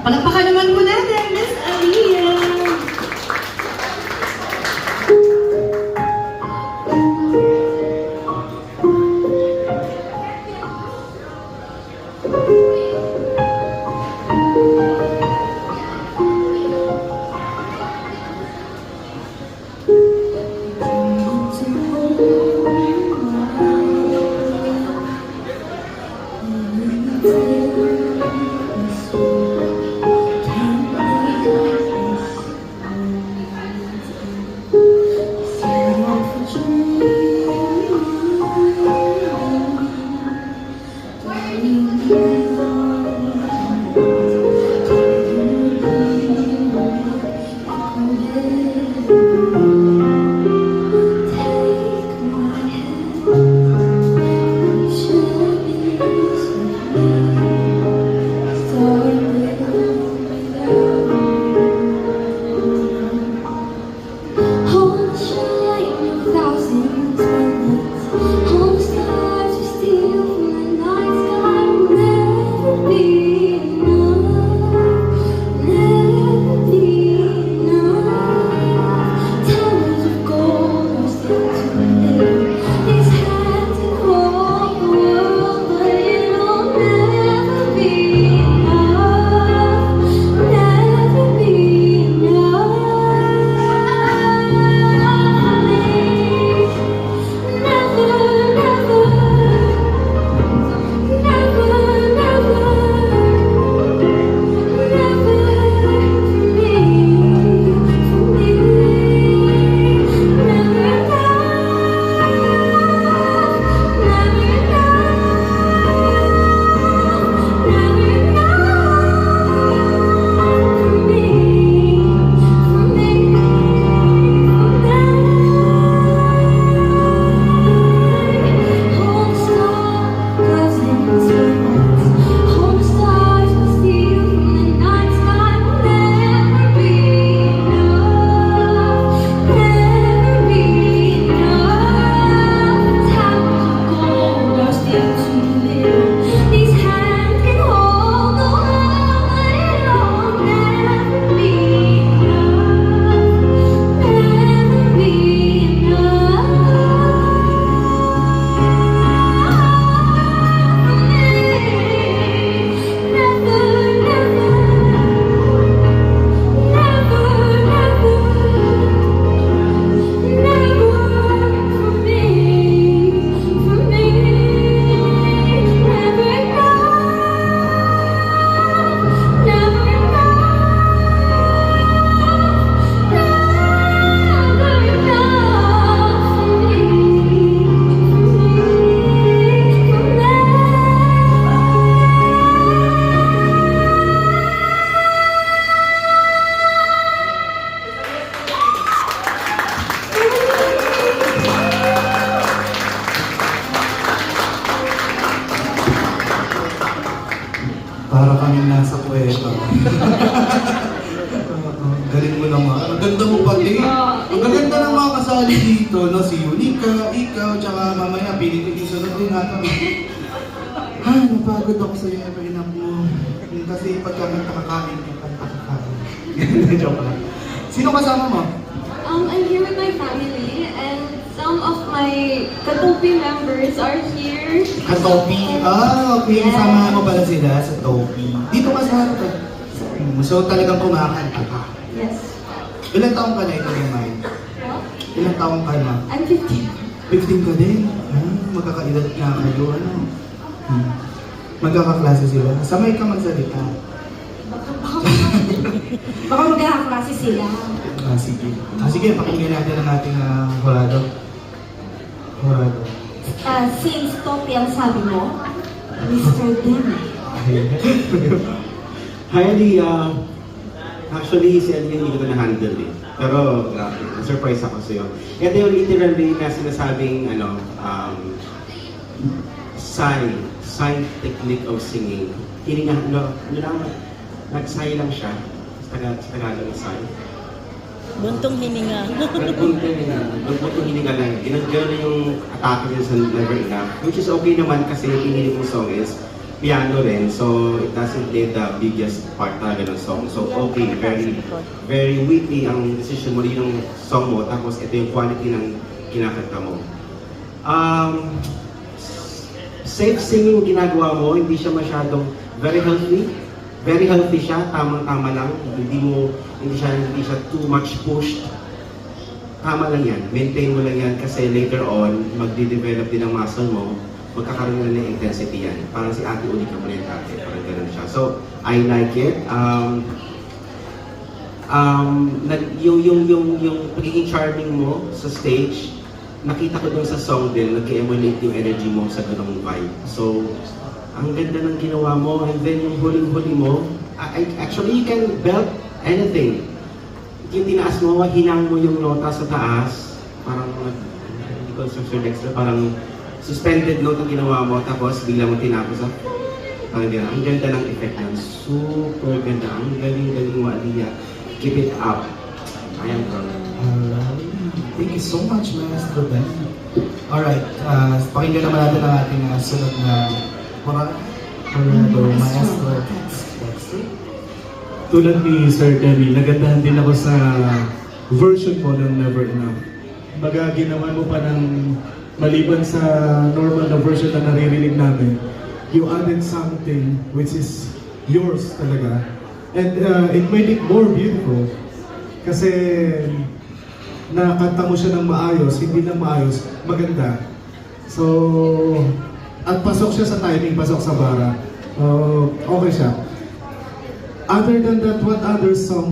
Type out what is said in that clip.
Palakpakan naman po natin, Miss Aliyah! Para kaming nasa kweta. Galing mo naman. Ang ganda mo pati. Ang ganda ng mga kasali dito, no? Si Unica, ikaw, tsaka mamaya pinitin sunod din natin. Ay, napagod ako sa iyo, kainan mo. Kasi pagka nakakain ka, nakakain. Joke lang. Sino kasama mo? I'm here with my family and some of my Katopi members are here. Katopi? Ah, okay. Yes. Kasama mo pala sila sa Topi. Dito ka sa harap. So talagang kumakanta ka. Yes. Ilan taong ka na ito yung mind? What? Ilan taong ka na? I'm 15. 15 ka din? Magkakaedad nga kayo, ano? Magkakaklase sila. Samay ka magsalita. Baka magkakaklase sila. Sige. Sige, pakinggan natin ang ating horado. Horado. Since Topi ang sabi mo, Mr. Demi. Hi, Ali. Actually, si Ali hindi ko na-handle eh. Pero, na-surprise ako sa'yo. Ito yung literally na sinasabing, sign technique of singing. Hininga, nag-sigh lang siya. Sa Tagalog ng sigh. Buntong hininga. Buntong hininga lang. Ginagano yung atake niya sa Never Enough. Which is okay naman kasi yung pinili mong song is piano rin, so it doesn't play the biggest part talaga ng song. So okay, very witty ang decision mo rin yung song mo, tapos ito yung quality ng kinakanta mo. Safe singing yung ginagawa mo, hindi siya masyadong very healthy siya, tamang-tama lang, hindi siya too much pushed. Tama lang yan, maintain mo lang yan kasi later on, magde-develop din ang muscle mo, magkakaroon na ng intensity yan. Parang si Ate Uli ka mo rin dati, parang ganun siya. So, I like it. Yung pagiging charming mo sa stage, nakita ko dun sa song din, nag-emulate yung energy mo sa ganung vibe. So, ang ganda ng ginawa mo, and then yung huling-huli mo, actually you can belt anything. Yung tinaas mo, hinang mo yung nota sa taas, parang hindi ko sure extra, parang suspended note ang ginawa mo, tapos bigla mo tinapos sa parang gano'n. Ang ganda ng effect nun. Super ganda. Ang galing-galing mo, Aliyah. Keep it up. I am proud. Thank you so much, Maestro Ben. Alright, pakinggan naman natin ang ating sunod na Maestro. Tulad ni Sir Demi, nagandahan din ako sa version mo ng Never Enough. Baga, ginawa mo pa ng maliban sa normal na version na naririnig namin, you added something which is yours talaga. And it made it more beautiful. Kasi nakanta mo siya ng maayos, hindi lang maayos, maganda. So, at pasok siya sa timing, pasok sa bara. Okay siya. Other than that, what other song